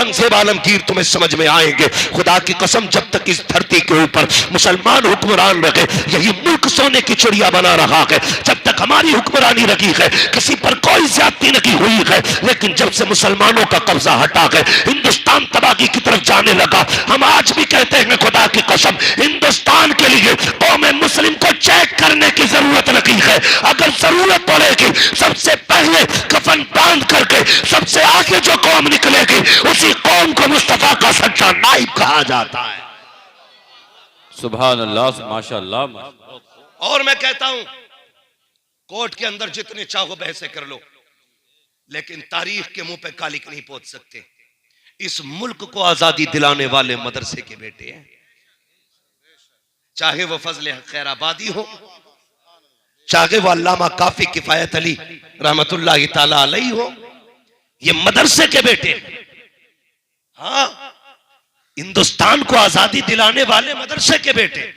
औरंगजेब आलमगीर तुम्हें समझ में आएंगे। खुदा की कसम, जब तक इस धरती के ऊपर मुसलमान हुक्मरान रहे, यही मुल्क सोने की चिड़िया बना रहा है। जब तक हमारी हुक्मरानी रही है, किसी पर कोई ज्यादती नहीं हुई है। लेकिन जब से मुसलमानों का कब्जा हटा गए, हिंदुस्तान तबाही की तरफ जाने लगा। हम आज भी कहते हैं, खुदा की कसम, हिंदुस्तान के लिए कौम मुस्लिम को चेक करने की जरूरत नहीं है। अगर जरूरत पड़ेगी, सबसे पहले कफन बांध करके सबसे आगे जो कौम निकलेगी, उसी कौम को मुस्तफा का सच्चा नाइब कहा जाता है। सुभान अल्लाह, माशाअल्लाह। और मैं कहता हूं, कोर्ट के अंदर जितने चाहो बहसे कर लो, लेकिन तारीख के मुंह पे कालिक नहीं पहुंच सकते। इस मुल्क को आजादी दिलाने वाले मदरसे के बेटे हैं, चाहे वो फजले खैराबादी हो, चाहे वो अल्लामा काफी किफायत अली रहमतुल्लाह ताला अलैहि हो, ये मदरसे के बेटे। हाँ, हिंदुस्तान को आजादी दिलाने वाले मदरसे के बेटे।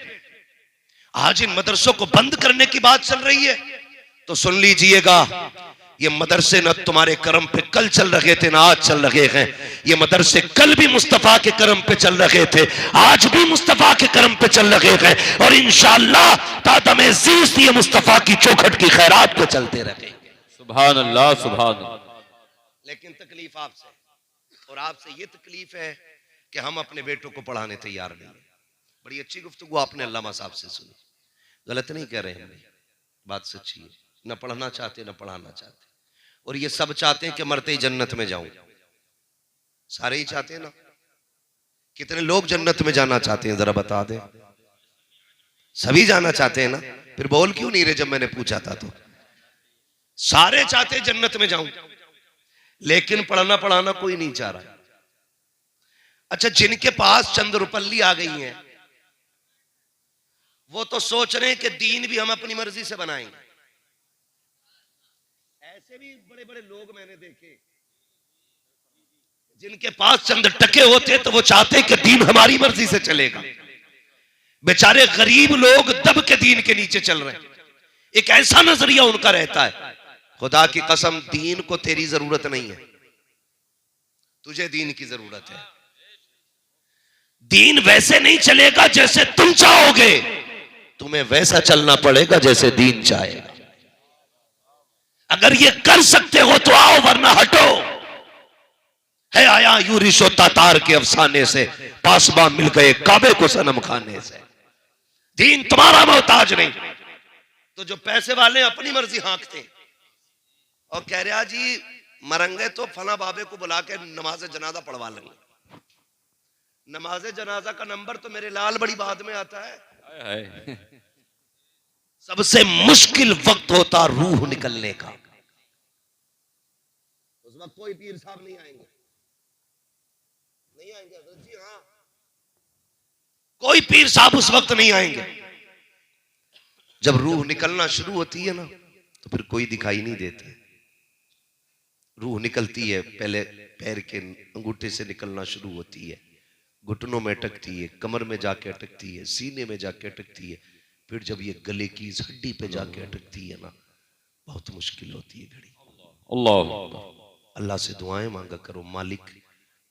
आज इन मदरसों को बंद करने की बात चल रही है, तो सुन लीजिएगा, ये मदरसे न तुम्हारे करम पे कल चल रहे थे, ना आज चल रहे हैं। ये मदरसे कल भी मुस्तफा के करम पे चल रहे थे, आज भी मुस्तफा के करम पे चल रहे हैं, और इंशाअल्लाह तादमे ज़ीस्त ये मुस्तफा की चौखट की खैरात पे चलते रहेंगे। सुभान अल्लाह, सुभान अल्लाह। लेकिन तकलीफ आपसे, और आपसे ये तकलीफ है कि हम अपने बेटों को पढ़ाने तैयार नहीं है। बड़ी अच्छी गुफ्तगू आपने अल्लामा साहब से सुनी, गलत नहीं कह रहे हैं, बात सच्ची है। न पढ़ना चाहते, न पढ़ाना चाहते, और ये सब चाहते हैं कि मरते ही जन्नत में जाऊं। सारे ही चाहते हैं ना? कितने लोग जन्नत में जाना चाहते हैं, जरा बता दे। सभी जाना चाहते हैं ना? फिर बोल क्यों नहीं रहे जब मैंने पूछा था तो? सारे चाहते हैं जन्नत में जाऊं, लेकिन पढ़ना पढ़ाना कोई नहीं चाह रहा। अच्छा, जिनके पास चंद रुपल्ली आ गई हैं, वो तो सोच रहे हैं कि दीन भी हम अपनी मर्जी से बनाएंगे। ऐसे भी बड़े बड़े लोग मैंने देखे, जिनके पास चंद टके होते तो वो चाहते कि दीन हमारी मर्जी से चलेगा। बेचारे गरीब लोग दब के दीन के नीचे चल रहे हैं। एक ऐसा नजरिया उनका रहता है, खुदा की कसम, दीन को तेरी जरूरत नहीं है, तुझे दीन की जरूरत है। दीन वैसे नहीं चलेगा जैसे तुम चाहोगे, तुम्हें वैसा चलना पड़ेगा जैसे दीन चाहेगा। अगर ये कर सकते हो तो आओ, वरना हटो। है आया यूरिशो तातार के अफसाने से, पासबा मिल गए काबे को सनम खाने से। दीन तुम्हारा मोहताज नहीं। तो जो पैसे वाले अपनी मर्जी हाँकते और कह रहा जी मरंगे तो फला बाबे को बुला के नमाज जनाजा पढ़वा लेंगे। नमाज जनाजा का नंबर तो मेरे लाल बड़ी बाद में आता है। सबसे मुश्किल वक्त होता रूह निकलने का, उस वक्त कोई पीर साहब नहीं आएंगे, नहीं आएंगे जी, हाँ, कोई पीर साहब उस वक्त नहीं आएंगे। जब रूह निकलना शुरू होती है ना, तो फिर कोई दिखाई नहीं देते। रूह निकलती है, पहले पैर के अंगूठे से निकलना शुरू होती है, घुटनों में अटकती है, कमर में जाके अटकती है, सीने में जाके अटकती है, फिर जब ये गले की इस हड्डी पे जाके अटकती है ना, बहुत मुश्किल होती है घड़ी। अल्लाह अल्लाह से दुआएं मांगा करो, मालिक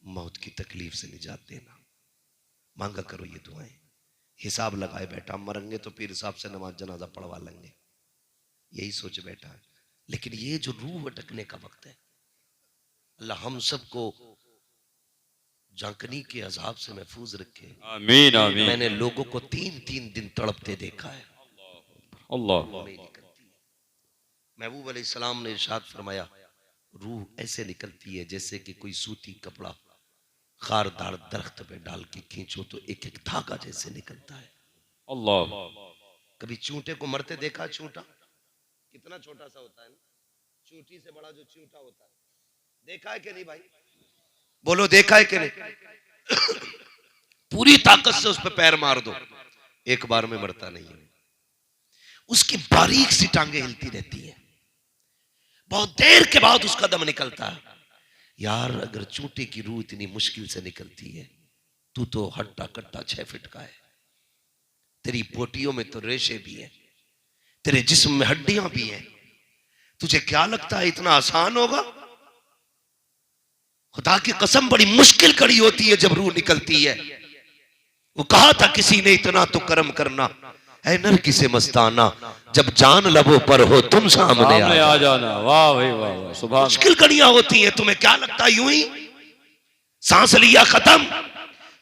मौत की तकलीफ से निजात देना, मांगा करो ये दुआएं। हिसाब लगाए बैठा, मरेंगे तो पीर साहब से नमाज जनाजा पढ़वा लेंगे, यही सोच बैठा है। लेकिन ये जो रूह अटकने का वक्त है, अल्लाह हम सबको झांकनी के अजाब से महफूज रखे। आमीन आमीन। मैंने लोगों को 3-3 दिन तड़पते देखा है, अल्लाह। महबूब अलैहिस्सलाम ने इरशाद फरमाया, रूह ऐसे निकलती है जैसे कि कोई सूती कपड़ा खारदार दरख्त पे डाल के खींचो तो एक एक धागा जैसे निकलता है। अल्लाह। कभी चूंटे को मरते देखा? चूंटा कितना छोटा सा होता है ना, चूंटी से बड़ा जो चूंटा होता है, देखा है कि नहीं भाई? बोलो देखा है कि नहीं? पूरी ताकत से उस पर पैर मार दो, एक बार में मरता नहीं है। उसकी बारीक सी टांगे हिलती रहती है, बहुत देर के बाद उसका दम निकलता है। यार अगर चूंटे की रूह इतनी मुश्किल से निकलती है, तू तो हट्टा कट्टा 6 फीट का है, तेरी पोटियों में तो रेशे भी हैं, तेरे जिस्म में हड्डियां भी हैं, तुझे क्या लगता है इतना आसान होगा? खुदा की कसम बड़ी मुश्किल कड़ी होती है जब रूह निकलती है। वो कहा था किसी ने इतना तो कर्म करना, ऐ नर किसे मस्ताना, जब जान लबों पर हो तुम सामने आ जाना। वाह भाई वाह वाह, सुभान। मुश्किल कड़ियां होती हैं। तुम्हें क्या लगता है यूं ही सांस लिया खत्म?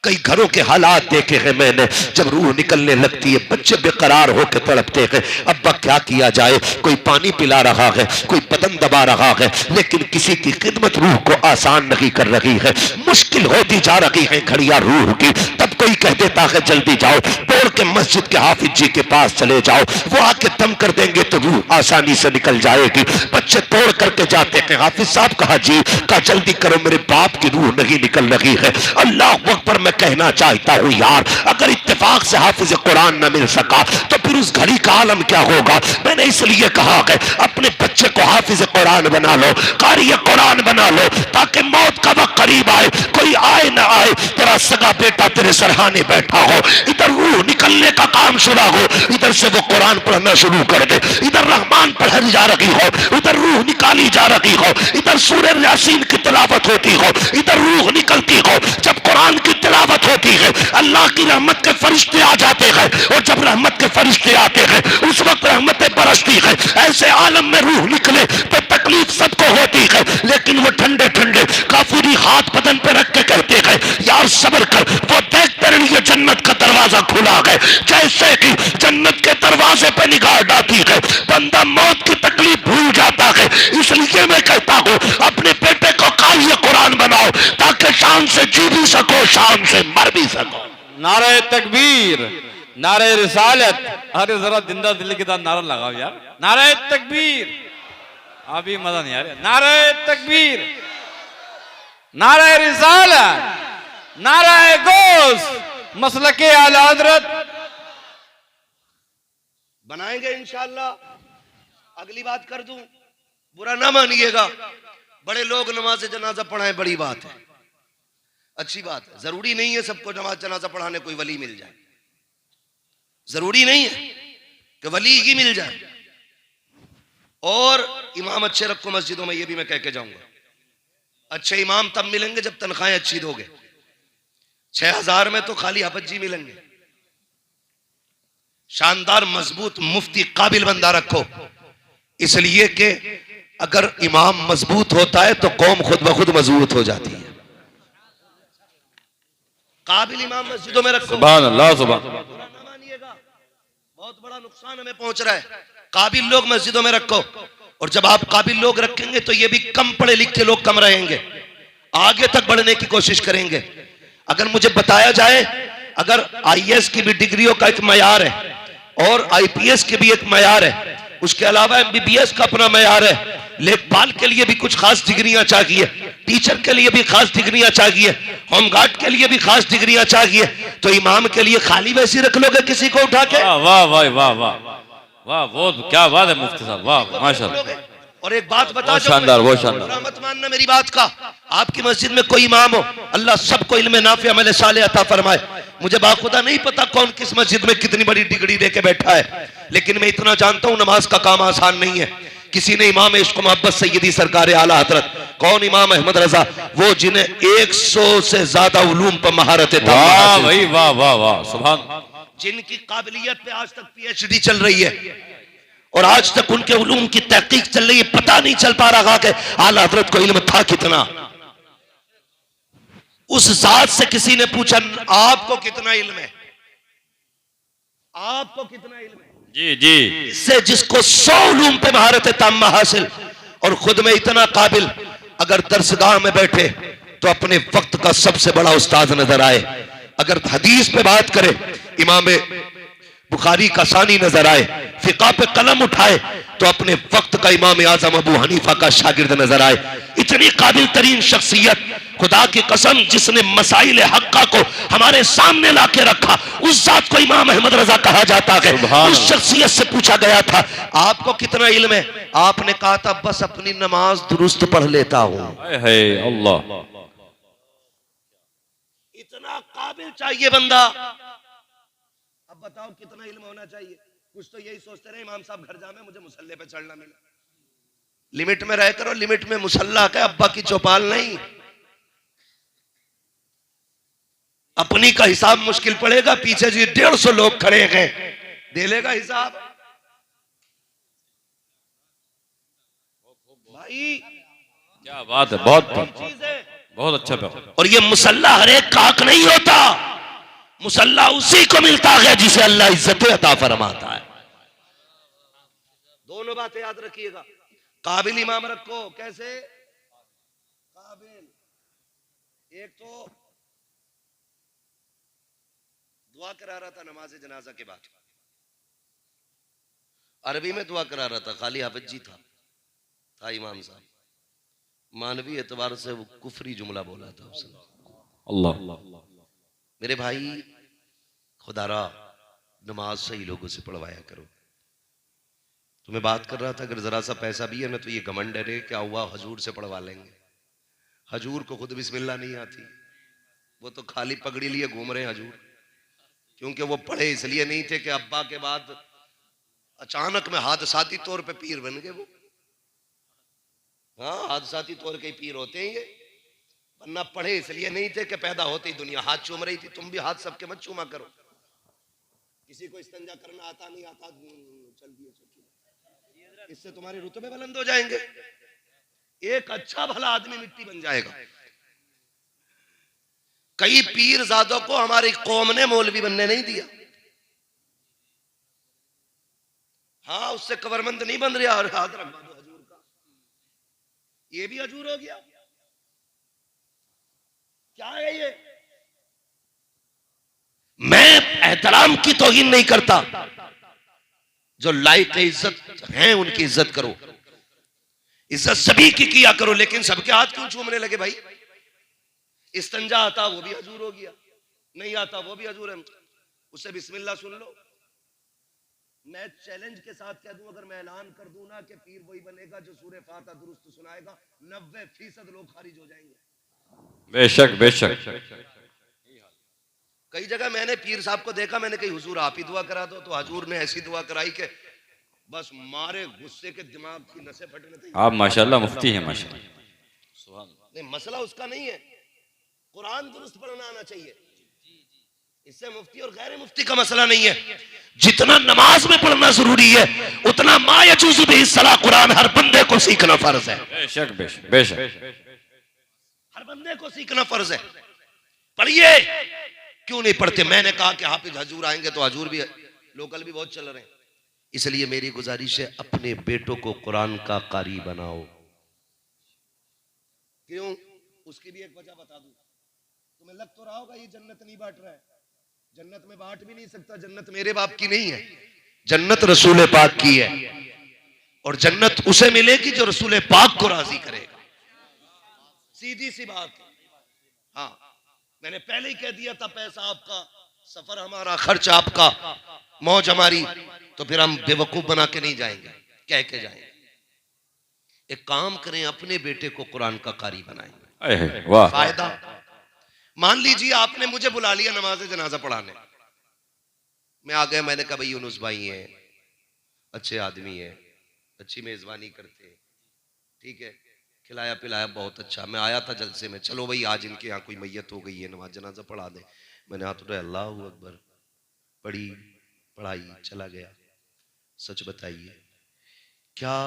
कई घरों के हालात देखे हैं मैंने, जब रूह निकलने लगती है बच्चे बेकरार होकर तड़पते हैं। अब्बा क्या किया जाए, कोई पानी पिला रहा है, कोई बदन दबा रहा है, लेकिन किसी की खिदमत रूह को आसान नहीं कर रही है। मुश्किल होती जा रही है घड़ियां रूह की। तब कोई कह देता है जल्दी जाओ, दौड़ के मस्जिद के हाफिज जी के पास चले जाओ, वो आके दम कर देंगे तो रूह आसानी से निकल जाएगी। बच्चे तोड़ करके जाते हैं। हाफिज साहब कहा जी, कहा जल्दी करो मेरे बाप की रूह नहीं निकल रही है। अल्लाह अकबर, मैं कहना चाहता हूं यार, अगर इत्तेफाक से हाफिज कुरान न मिल सका तो फिर उस घड़ी का आलम क्या होगा। मैंने इसलिए कहा है अपने बच्चे को हाफिज कुरान बना लो, कारी कुरान बना लो, ताकि मौत का वक्त करीब आए, कोई आए ना आए, तेरा सगा बेटा तेरे सरहाने बैठा हो, इधर रूह निकलने का काम शुरू हो, इधर से वो कुरान पढ़ना शुरू कर दे, इधर रहमान पढ़ी जा रही हो, उधर रूह निकाली जा रही हो, इधर सूरह यासीन की तिलावत होती हो, इधर रूह निकलती हो। जब कुरान की तिलावत होती है अल्लाह की रहमत के फरिश्ते आ जाते हैं, और जब रहमत के फरिश्ते आते हैं उस वक्त रहमतें बरसती है। ऐसे आलम में रूह निकले तो तकलीफ सबको होती है, लेकिन वो ठंडे ठंडे काफूरी हाथ बदन पे रख के कहते हैं यार सब्र कर, वो देख तेरे लिए जन्नत का दरवाजा खुला है। जैसे कि जन्नत के दरवाजे पे निगाह डालती है बंदा मौत की तकलीफ भूल जाता है। इसलिए मैं कहता हूं अपने बेटे को कारी कुरान बनाओ, ताकि शान से जी भी सको, शान से मर भी सको। नारे तकबीर, नारे रिसालत। अरे जरा जिंदा दिल के साथ नारा लगाओ यार, नारे तकबीर। अभी मजा नहीं आ रहा। नारे तकबीर, नारे रिसालत, नारे गोस, मसलके आला हजरत। बनाएंगे इंशाअल्लाह। अगली बात कर दूं, बुरा ना मानिएगा, बड़े लोग नमाज जनाजा पढ़ाएं बड़ी बात है, अच्छी बात है। जरूरी नहीं है सबको नमाज जनाजा पढ़ाने कोई वली मिल जाए, जरूरी नहीं है कि वली ही मिल जाए। और इमाम अच्छे रखो मस्जिदों में, ये भी मैं कह के जाऊंगा। अच्छे इमाम तब मिलेंगे जब तनख्वाहें अच्छी दोगे। 6000 में तो खाली हाफिज जी मिलेंगे। शानदार मजबूत मुफ्ती काबिल बंदा रखो, इसलिए कि अगर इमाम मजबूत होता है तो कौम खुद ब खुद मजबूत हो जाती है। काबिल इमाम मस्जिदों में रखो। सुभान अल्लाह, सुभान। ना मानिएगा, बहुत बड़ा नुकसान हमें पहुंच रहा है। काबिल लोग मस्जिदों में रखो, और जब आप काबिल लोग रखेंगे तो ये भी कम पढ़े लिखे लोग कम रहेंगे, आगे तक बढ़ने की कोशिश करेंगे। अगर मुझे बताया जाए अगर आईएएस की भी डिग्रियों का एक मयार है और आईपीएस की भी एक मयार है, उसके अलावा एमबीबीएस का अपना मयार है, लेखपाल के लिए भी कुछ खास डिग्रियां चाहिए, टीचर के लिए भी खास डिग्रियां चाहिए, होमगार्ड के लिए भी खास डिग्रियां चाहिए, तो इमाम के लिए खाली वैसी रख लोगे किसी को उठा के? वाह वाह वाह वाह वाह वाह, बहुत क्या बात है मुफ्ती साहब, वाह माशाल्लाह। और एक बात बता, बहुत शानदार, बहुत शानदार। बुरा मत मानना मेरी बात का। आपकी मस्जिद में कोई इमाम हो, अल्लाह सबको इल्म नाफिया अमल सालेह अता फरमाए। मुझे बाखुदा नहीं पता कौन किस मस्जिद में कितनी बड़ी डिग्री लेके बैठा है, लेकिन मैं इतना जानता हूं नमाज का काम आसान नहीं है। किसी ने इमाम इश्क मोहब्बत सैयदी सरकार आला हजरत, कौन इमाम अहमद रजा, वो जिन्हें 100 से ज्यादा उलूम पर महारत है, वाह भाई वाह वाह वाह, सुभान। जिनकी काबिलियत पे आज तक पीएचडी चल रही है और आज तक उनके उलूम की तहकीक चल रही है, पता नहीं चल पा रहा कि आला हजरत को इल्म था कितना। उस जात से किसी ने पूछा आपको कितना इल्म है, आपको कितना इल्म है? जी जी, इससे जिसको 100 उलूम पे महारत ताम्मा हासिल और खुद में इतना काबिल, अगर दरसगाह में बैठे तो अपने वक्त का सबसे बड़ा उस्ताद नजर आए, अगर हदीस पे बात करे इमाम बुखारी का सानी नजर आए, फिका पे कलम उठाए तो अपने वक्त का इमाम आजम अबू हनीफा का शागिर्द नजर आए। इतनी काबिल तरीन शख्सियत, खुदा की कसम, जिसने मसाइल हक्का को हमारे सामने लाके रखा, उस जात को इमाम अहमद रजा कहा जाता है। उस शख्सियत से पूछा गया था आपको कितना इल्म है, आपने कहा था बस अपनी नमाज दुरुस्त पढ़ लेता हूं। अल्लाह, इतना काबिल चाहिए बंदा। अब बताओ कितना इल्म होना चाहिए? कुछ तो यही सोचते रहे इमाम साहब घर जामे मुझे मुसल्ले पे चढ़ना मिले। लिमिट में रह करो, लिमिट में मुसल्ला का, अब्बा की चौपाल नहीं। अपनी का हिसाब मुश्किल पड़ेगा, पीछे जी 150 लोग खड़े हैं, दे लेगा हिसाब भाई। क्या बात है, बहुत चीज है। बहुत अच्छा बात। और ये मुसल्ला हर एक काक नहीं होता, मुसल्ला उसी को मिलता है जिसे अल्लाह इज्जत अता फरमाता है। दोनों बातें याद रखिएगा। काबिल इमाम रखो। कैसे काबिल? एक तो दुआ करा रहा था नमाज जनाजा के बाद, अरबी में दुआ करा रहा था, खाली हाफिज जी था इमाम साहब, मानवी एतबार से वो कुफरी जुमला बोला था उसने। अल्लाह। मेरे भाई खुदारा नमाज सही लोगों से पढ़वाया करो। तो मैं बात कर रहा था, अगर जरा सा पैसा भी है ना तो ये घमंड है क्या हुआ हजूर से पढ़वा लेंगे। हजूर को खुद बिस्मिल्लाह नहीं आती, वो तो खाली पगड़ी लिए घूम रहे हैं हजूर, क्योंकि वो पढ़े इसलिए नहीं थे कि अब्बा के बाद अचानक में हादसाती तौर पे पीर बन गए वो। हाँ, हादसाती तौर के पीर होते हैं ये, वरना पढ़े इसलिए नहीं थे कि पैदा होते ही दुनिया हाथ चूम रही थी। तुम भी हाथ सबके मत चूमा करो। किसी को इस्तंजा करना आता नहीं आता, चल दिए, इससे तुम्हारे रुतबे बुलंद हो जाएंगे। एक अच्छा भला आदमी मिट्टी बन जाएगा। कई पीर ज़ादों को हमारी कौम ने मौलवी बनने नहीं दिया। हाँ, उससे कवरमंद नहीं बन रहा। और हाथ रखवा दो हजूर का, ये भी हजूर हो गया। क्या है ये? मैं एहतराम की तौहीन नहीं करता, जो लायक इज्जत हैं उनकी इज्जत करो, इज्जत सभी की किया करो, लेकिन सबके हाथ क्यों चूमने लगे भाई? इस्तंजा आता वो भी हजूर हो गया, नहीं आता वो भी हजूर है। उससे बिस्मिल्लाह सुन लो। मैं चैलेंज के साथ कह दूं, अगर मैं ऐलान कर दूं ना कि पीर वही बनेगा जो सूरह फातिहा दुरुस्त सुनाएगा, 90% लोग खारिज हो जाएंगे। बेशक बेशक। कई जगह मैंने पीर साहब को देखा, मैंने कही हुजूर आप ही दुआ करा दो, तो हजूर ने ऐसी दुआ कराई कि बस मारे गुस्से के दिमाग की नसें फटने थी। आप माशाल्लाह मुफ्ती हैं माशाल्लाह। नहीं, मसला उसका नहीं है, कुरान दुरुस्त पढ़ना आना चाहिए, इससे मुफ्ती और गैर मुफ्ती का मसला नहीं है। जितना नमाज में पढ़ना जरूरी है, उतना मा यजूज़ु बिही सलाह कुरान हर बंदे को सीखना फर्ज है। बेशक बेशक बेशक, हर बंदे को सीखना फर्ज है। पढ़िए, क्यों नहीं पढ़ते? मैंने कहा कि हाफिज हजूर आएंगे तो हजूर भी लोकल भी बहुत चल रहे हैं, इसलिए मेरी गुजारिश है अपने बेटों को कुरान का कारी बनाओ। क्यों? उसकी भी एक वजह बता दूं। तुम्हें लग तो रहा होगा ये जन्नत नहीं बांट रहा है, जन्नत में बांट भी नहीं सकता। जन्नत मेरे बाप की नहीं है, जन्नत रसूल पाक की है, और जन्नत उसे मिलेगी जो रसूल पाक को राजी करेगा। सीधी सी बात। हाँ, मैंने पहले ही कह दिया था, पैसा आपका, सफर हमारा, खर्च आपका, मौज हमारी, तो फिर हम बेवकूफ बना के नहीं जाएंगे, कह के जाएंगे। एक काम करें, अपने बेटे को कुरान का कारी बनाएंगे। वाह। फायदा, मान लीजिए आपने मुझे बुला लिया नमाज जनाजा पढ़ाने, मैं आ गया, मैंने कहा भाई यूनुस भाई हैं, अच्छे आदमी हैं, अच्छी मेजबानी करते हैं, ठीक है, खिलाया पिलाया बहुत अच्छा। मैं आया था जलसे में, चलो भाई आज इनके यहाँ कोई मैयत हो गई है, नमाज जनाजा पढ़ा दे। मैंने हाथ उठाया, अल्लाह अकबर, पढ़ी, पढ़ाई, चला गया। सच बताइए, क्या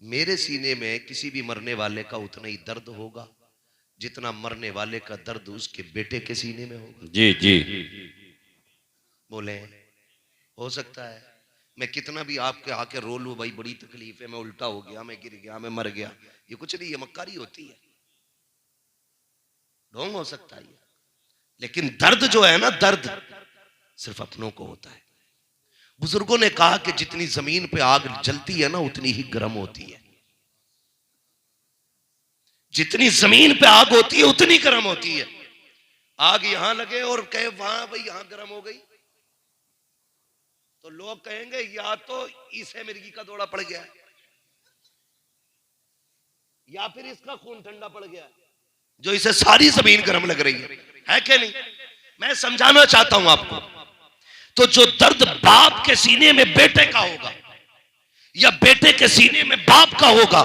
मेरे सीने में किसी भी मरने वाले का उतना ही दर्द होगा जितना मरने वाले का दर्द उसके बेटे के सीने में होगा? जी जी। बोले, हो सकता है मैं कितना भी आपके आके रो लूं, भाई बड़ी तकलीफ है, मैं उल्टा हो गया, मैं गिर गया, मैं मर गया, ये कुछ नहीं, ये मक्कारी होती है, ढोंग हो सकता है, लेकिन दर्द जो है ना, दर्द सिर्फ अपनों को होता है। बुजुर्गों ने कहा कि जितनी जमीन पे आग जलती है ना, उतनी ही गर्म होती है। जितनी जमीन पे आग होती है उतनी गर्म होती है। आग यहां लगे और कहे वहां भाई यहां गर्म हो गई, तो लोग कहेंगे या तो इसे मिर्गी का दौड़ा पड़ गया है, या फिर इसका खून ठंडा पड़ गया है, जो इसे सारी जमीन गर्म लग रही है कि नहीं? मैं समझाना चाहता हूं आपको। तो जो दर्द बाप के सीने में बेटे का होगा, या बेटे के सीने में बाप का होगा,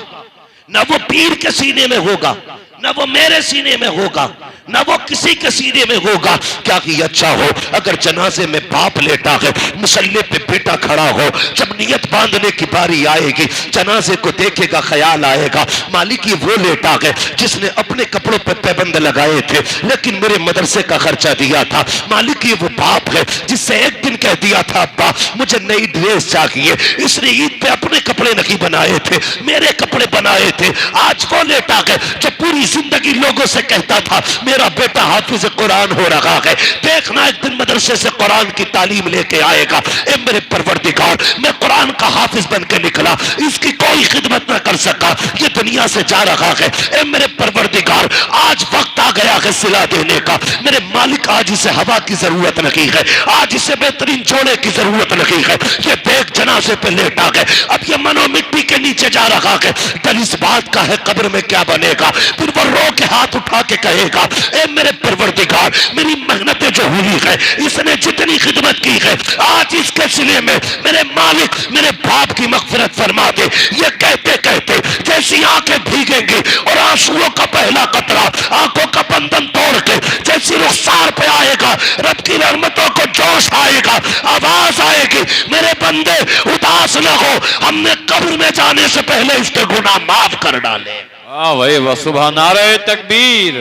ना वो पीर के सीने में होगा, ना वो मेरे सीने में होगा, ना वो किसी के सीने में होगा। क्या कि अच्छा हो अगर जनाजे में बाप लेटा है, मुसल्ले पे बेटा खड़ा हो, जब नियत बांधने की बारी आएगी, जनाजे को देखेगा, ख्याल आएगा मालिक ये वो लेटा है जिसने अपने कपड़ों पे पैबंद लगाए थे लेकिन मेरे मदरसे का खर्चा दिया था। मालिक ये वो बाप है जिससे एक दिन कह दिया था अब्बा मुझे नई ड्रेस चाहिए, इसने ईद पे अपने कपड़े नहीं बनाए थे, मेरे कपड़े बनाए थे। आज वो लेटा है जो पूरी जिंदगी लोगों से कहता था मेरा बेटा हाफिज कुरान हो रहा है, देखना एक दिन मदरसे से कुरान की तालीम लेके आएगा। ए मेरे परवरदिगार मैं कुरान का हाफिज बन के निकला, इसकी कोई खिदमत ना कर सका, ये दुनिया से जा रहा है। ए मेरे परवरदिगार आज वक्त आ गया है सिला देने का। मेरे मालिक आज इसे हवा की जरूरत नहीं है, आज इसे बेहतरीन जोड़े की जरूरत नहीं है। ये देख जनाजे पे लेटा है, अब ये मनो मिट्टी के नीचे जा रहा है। डर इस बात का है कब्र में क्या बनेगा। फिर वो रो के हाथ उठा के कहेगा ए मेरे परवरदिगार मेरी मेहनतें जो हुई है, इसने जितनी खिदमत की है, आज इसके सिले में मेरे मालिक मेरे बाप की मगफिरत फरमा दे। ये कहते कहते जैसी आंखें भीगेंगी और आंसुओं का पहला कतरा आंखों का बंधन तोड़ के जैसी रुखसार पे आएगा, रब की रहमतों को जोश आएगा, आवाज आएगी मेरे बंदे उदास न हो, हमने कब्र में जाने से पहले इसके गुनाह माफ कर डाले। हाँ भाई वह सुबह नारे तकबीर,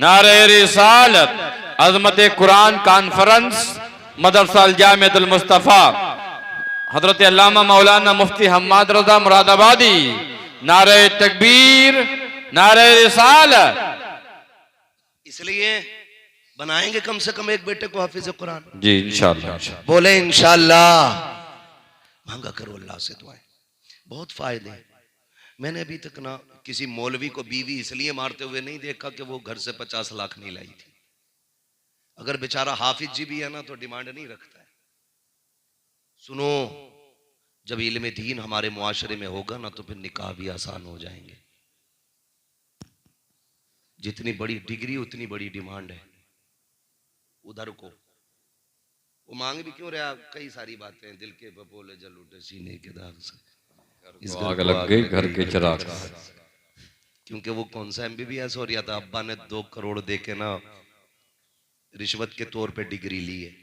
नारे रिसालत, अजमत कुरान कॉन्फ्रेंस मदरसा जामिअतुल मुस्तफा हजरत अल्लामा मौलाना मुफ्ती हम्माद रजा मुरादाबादी, नारे तकबीर, नारे रिसालत। इसलिए बनाएंगे कम से कम एक बेटे को हाफिज कुरान जी इंशाअल्लाह। बोले इंशाअल्लाह। मांगा करो अल्लाह से दुआएं, बहुत फायदे हैं। मैंने अभी तक ना किसी मौलवी को बीवी इसलिए मारते हुए नहीं देखा कि वो घर से 50 लाख नहीं लाई थी। अगर बेचारा हाफिज जी भी है ना तो डिमांड नहीं रखता है। सुनो जब इल्म दीन हमारे मुआशरे में होगा ना तो फिर निकाह भी आसान हो जाएंगे। जितनी बड़ी डिग्री उतनी बड़ी डिमांड है। उधर को वो मांग भी क्यों रहा, कई सारी बातें हैं, दिल के बपोले जल उठे सीने के दाग से, इस आग लग गई घर के चिराग। क्योंकि वो कौन सा MBBS हो रहा था, अब्बा ने 2 करोड़ दे के ना रिश्वत के तौर पे डिग्री ली है।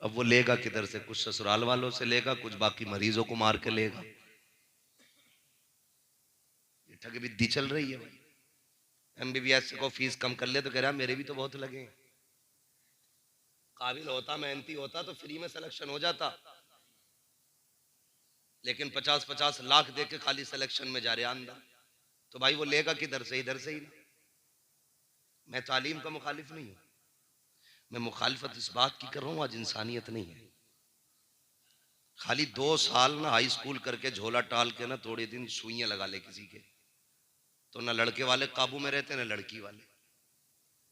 अब वो लेगा किधर से, कुछ ससुराल वालों से लेगा, कुछ बाकी मरीजों को मार के लेगा। ये ठग विद्धि चल रही है भाई। MBBS को फीस कम कर ले तो कह रहा मेरे भी तो बहुत लगे। काबिल होता मेहनती होता तो फ्री में सिलेक्शन हो जाता, लेकिन 50-50 लाख दे के खाली सिलेक्शन में जा रहे अंदर, तो भाई वो लेगा किधर से, इधर से ही ना। मैं तालीम का मुखालिफ नहीं हूं, मैं मुखालिफत इस बात की कर रहा हूं आज इंसानियत नहीं है। खाली 2 साल ना हाई स्कूल करके झोला टाल के ना थोड़े दिन सुइयां लगा ले किसी के, तो ना लड़के वाले काबू में रहते ना लड़की वाले।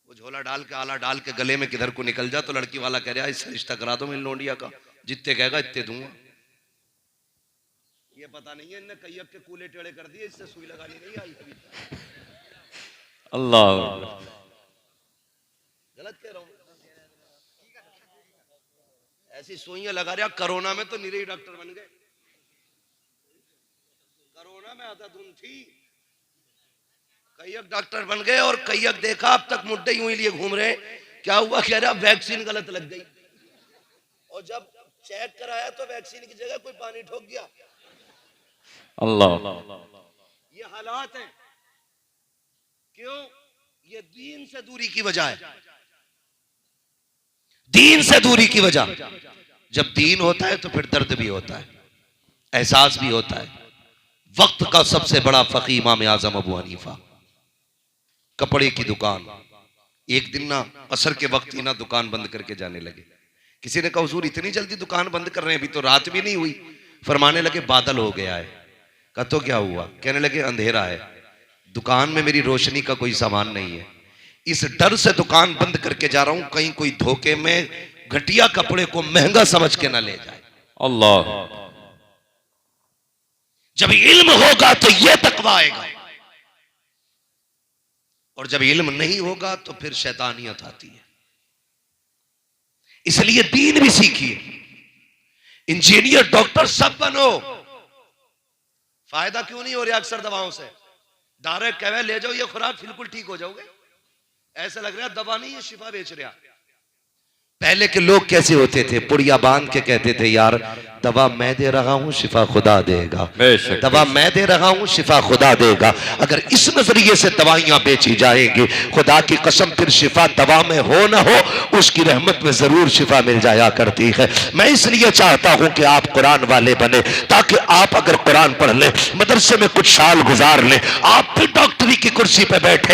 वो झोला डाल के आला डाल के गले में किधर को निकल जा तो लड़की वाला कह रहा है इससे रिश्ता करा दो मेरी लोंडिया का, जितने कहेगा इतने दूंगा। ये पता नहीं है इनने कैयक के कूले टेढ़े कर दिए, इससे सुई लगानी नहीं आई कभी। अल्लाह गलत कह रहा हूं, ऐसी सुइयां लगा रहा। कोरोना में तो निरे डॉक्टर बन गए। कोरोना में आधा धुन थी, कैयक डॉक्टर बन गए और कैयक देखा अब तक मुद्दे यूं ही लिए घूम रहे। क्या हुआ, कह रहा वैक्सीन गलत लग गई, और जब चेक कराया तो वैक्सीन की जगह कोई पानी ठोक गया। अल्लाह ये हालात हैं। क्यों? ये दीन से दूरी की वजह है, दीन से दूरी की वजह। जब दीन होता है तो फिर दर्द भी होता है, एहसास भी होता है। वक्त का सबसे बड़ा फकी इमाम आजम अबू हनीफा, कपड़े की दुकान, एक दिन ना असर के वक्त ही ना दुकान बंद करके जाने लगे। किसी ने कहा हुजूर इतनी जल्दी दुकान बंद कर रहे हैं, अभी तो रात भी नहीं हुई। फरमाने लगे बादल हो गया है। कहा तो क्या हुआ? कहने लगे अंधेरा है, दुकान में मेरी रोशनी का कोई सामान नहीं है, इस डर से दुकान बंद करके जा रहा हूं कहीं कोई धोखे में घटिया कपड़े को महंगा समझ के ना ले जाए। अल्लाह। जब इल्म होगा तो यह तकवा आएगा, और जब इल्म नहीं होगा तो फिर शैतानियत आती है। इसलिए दीन भी सीखिए। इंजीनियर डॉक्टर सब बनो, फायदा क्यों नहीं हो रहा अक्सर दवाओं से? डायरेक्ट कहे ले जाओ ये खुराक बिल्कुल ठीक हो जाओगे, ऐसा लग रहा है दवा नहीं है, शिफा बेच रहा। पहले के लोग कैसे होते थे, पुड़िया बांध के कहते थे यार दवा मैं दे रहा हूं, शिफा खुदा देगा। बेशक, दवा मैं दे रहा हूं, शिफा खुदा देगा। अगर इस नजरिए से दवाइयां बेची जाएंगी, खुदा की कसम फिर शिफा दवा में हो ना हो, उसकी रहमत में जरूर शिफा मिल जाया करती है। मैं इसलिए चाहता हूं कि आप कुरान वाले बने, ताकि आप अगर कुरान पढ़ लें, मदरसे में कुछ साल गुजार लें, आप फिर डॉक्टरी की कुर्सी पर बैठे